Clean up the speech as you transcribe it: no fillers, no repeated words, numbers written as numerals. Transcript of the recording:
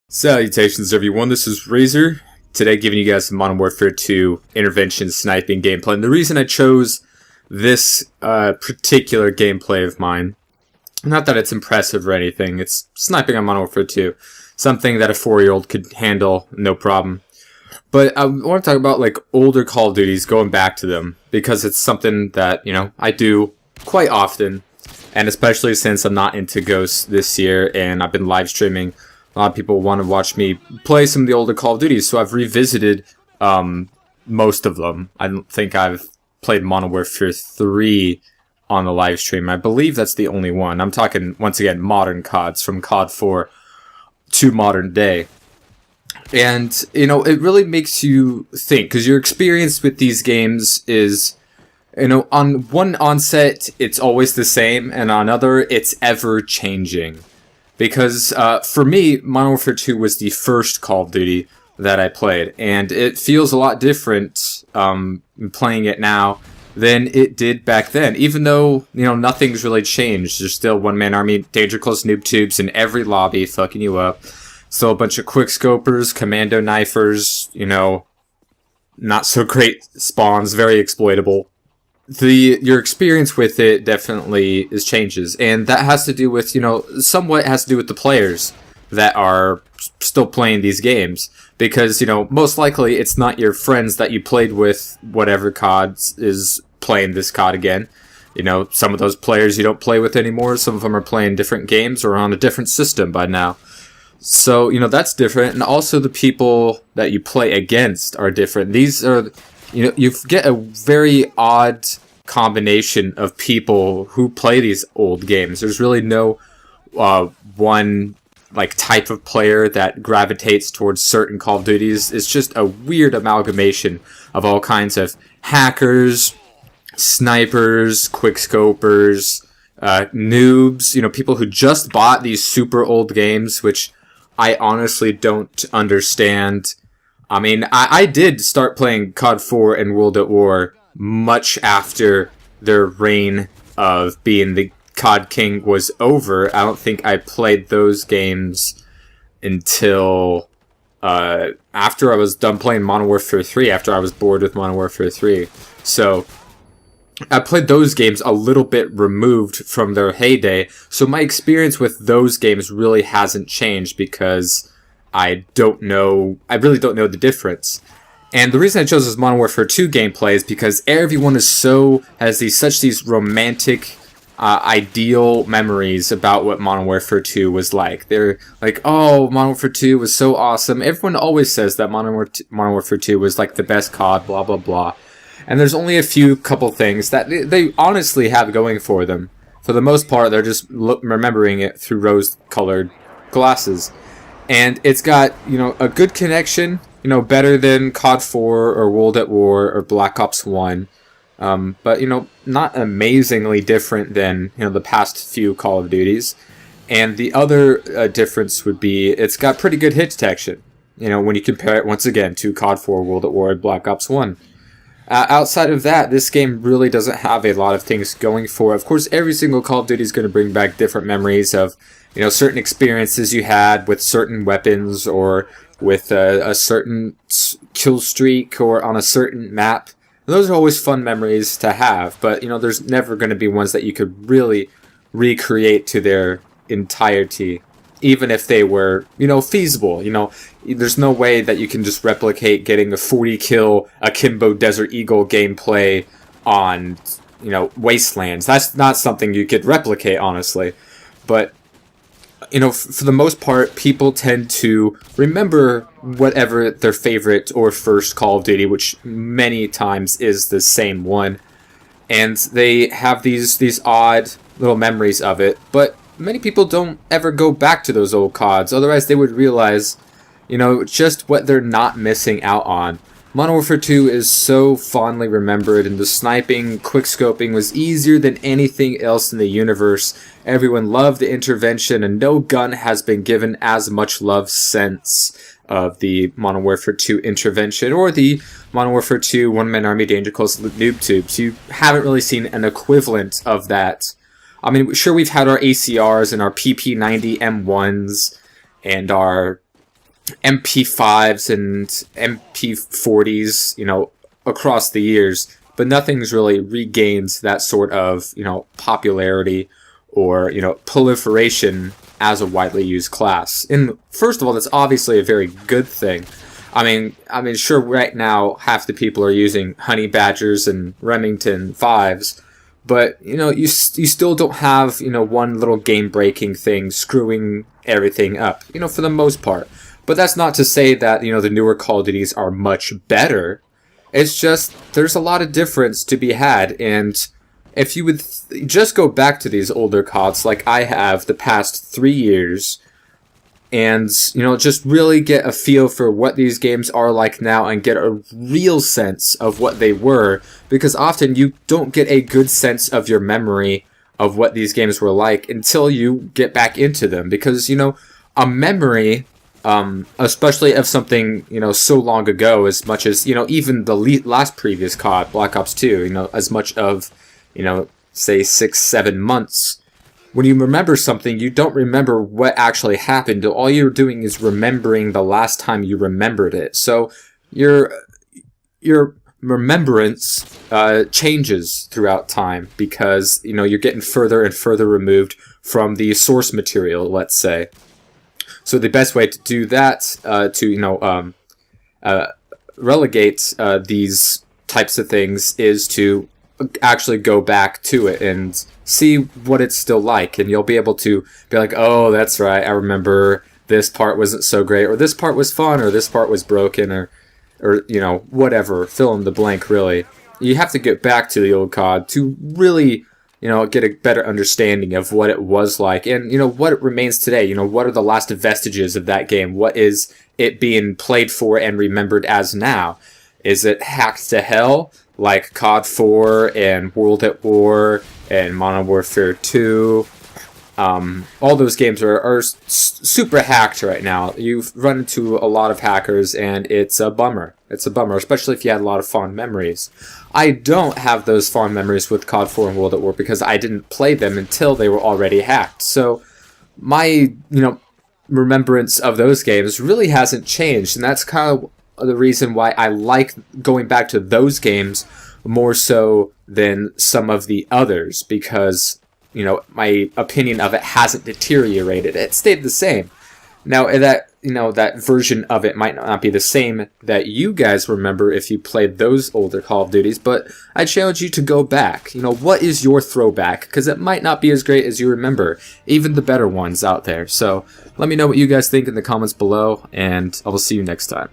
Salutations everyone, this is Razor. Today giving you guys some Modern Warfare 2 intervention sniping gameplay. And the reason I chose this particular gameplay of mine, not that it's impressive or anything, it's sniping on Modern Warfare 2. Something that a 4-year-old could handle, no problem. But I want to talk about like older Call of Duties, going back to them, because it's something that, I do quite often. And especially since I'm not into Ghosts this year and I've been live streaming, a lot of people want to watch me play some of the older Call of Duties, so I've revisited most of them. I don't think I've played Modern Warfare 3 on the live stream. I believe that's the only one. I'm talking, once again, modern CODs, from COD 4 to modern day. And, it really makes you think, because your experience with these games is, on one onset, it's always the same, and on other, it's ever-changing. Because, for me, Modern Warfare 2 was the first Call of Duty that I played, and it feels a lot different, playing it now than it did back then. Even though, nothing's really changed. There's still one-man army, danger close noob tubes in every lobby fucking you up. Still a bunch of quickscopers, commando knifers, not so great spawns, very exploitable. Your experience with it definitely changes, and that has to do with, somewhat has to do with the players that are still playing these games, because, most likely it's not your friends that you played with whatever COD is playing this COD again. Some of those players you don't play with anymore, some of them are playing different games or on a different system by now. So, that's different, and also the people that you play against are different. These are... you get a very odd combination of people who play these old games. There's really no one type of player that gravitates towards certain Call of Duties. It's just a weird amalgamation of all kinds of hackers, snipers, quickscopers, noobs, people who just bought these super old games, which I honestly don't understand. I mean, I did start playing COD 4 and World at War much after their reign of being the COD King was over. I don't think I played those games until after I was done playing Modern Warfare 3, after I was bored with Modern Warfare 3. So I played those games a little bit removed from their heyday, so my experience with those games really hasn't changed because I really don't know the difference. And the reason I chose this Modern Warfare 2 gameplay is because everyone has such these romantic, ideal memories about what Modern Warfare 2 was like. They're like, oh, Modern Warfare 2 was so awesome. Everyone always says that Modern Warfare 2 was like the best COD, blah, blah, blah. And there's only a couple things that they honestly have going for them. For the most part, they're just remembering it through rose-colored glasses. And it's got, a good connection, better than COD 4 or World at War or Black Ops 1. But, not amazingly different than, the past few Call of Duties. And the other difference would be it's got pretty good hit detection, when you compare it, once again, to COD 4, World at War, and Black Ops 1. Outside of that, this game really doesn't have a lot of things going for it. Of course, every single Call of Duty is going to bring back different memories of, certain experiences you had with certain weapons or with a certain kill streak or on a certain map. And those are always fun memories to have, but, there's never going to be ones that you could really recreate to their entirety, even if they were, feasible. There's no way that you can just replicate getting a 40-kill Akimbo Desert Eagle gameplay on, Wastelands. That's not something you could replicate, honestly. But, for the most part, people tend to remember whatever their favorite or first Call of Duty, which many times is the same one. And they have these odd little memories of it. But many people don't ever go back to those old CODs. Otherwise, they would realize, just what they're not missing out on. Modern Warfare 2 is so fondly remembered, and the sniping, quickscoping was easier than anything else in the universe. Everyone loved the intervention, and no gun has been given as much love since of the Modern Warfare 2 intervention, or the Modern Warfare 2 one-man army danger close noob tubes. You haven't really seen an equivalent of that. I mean, sure, we've had our ACRs and our PP90 M1s and our MP5s and MP40s, across the years, but nothing's really regained that sort of, popularity or, proliferation as a widely used class. And first of all, that's obviously a very good thing. I mean, sure, right now half the people are using Honey Badgers and Remington 5s, but you still don't have one little game-breaking thing screwing everything up. For the most part. But that's not to say that the newer Call of Duties are much better. It's just there's a lot of difference to be had, and if you would just go back to these older CODs like I have the past 3 years, and just really get a feel for what these games are like now and get a real sense of what they were, because often you don't get a good sense of your memory of what these games were like until you get back into them, because a memory, especially of something so long ago, as much as even the last previous COD, Black Ops 2, as much of say 6-7 months. When you remember something, you don't remember what actually happened. All you're doing is remembering the last time you remembered it. So your remembrance changes throughout time, because you're getting further and further removed from the source material, let's say. So the best way to do that, to relegate these types of things, is to actually go back to it and see what it's still like, and you'll be able to be like, oh, that's right, I remember this part wasn't so great, or this part was fun, or this part was broken, or whatever, fill in the blank. Really, you have to get back to the old COD to really get a better understanding of what it was like, and what it remains today. What are the last vestiges of that game? What is it being played for and remembered as now? Is it hacked to hell like COD 4 and World at War and Modern Warfare 2? All those games are super hacked right now. You've run into a lot of hackers, and it's a bummer. It's a bummer, especially if you had a lot of fond memories. I don't have those fond memories with COD 4 and World at War because I didn't play them until they were already hacked. So my, remembrance of those games really hasn't changed, and that's kind of the reason why I like going back to those games more so than some of the others, because my opinion of it hasn't deteriorated. It stayed the same. Now that that version of it might not be the same that you guys remember if you played those older Call of Duties, but I challenge you to go back. What is your throwback? Because it might not be as great as you remember, even the better ones out there. So let me know what you guys think in the comments below, and I will see you next time.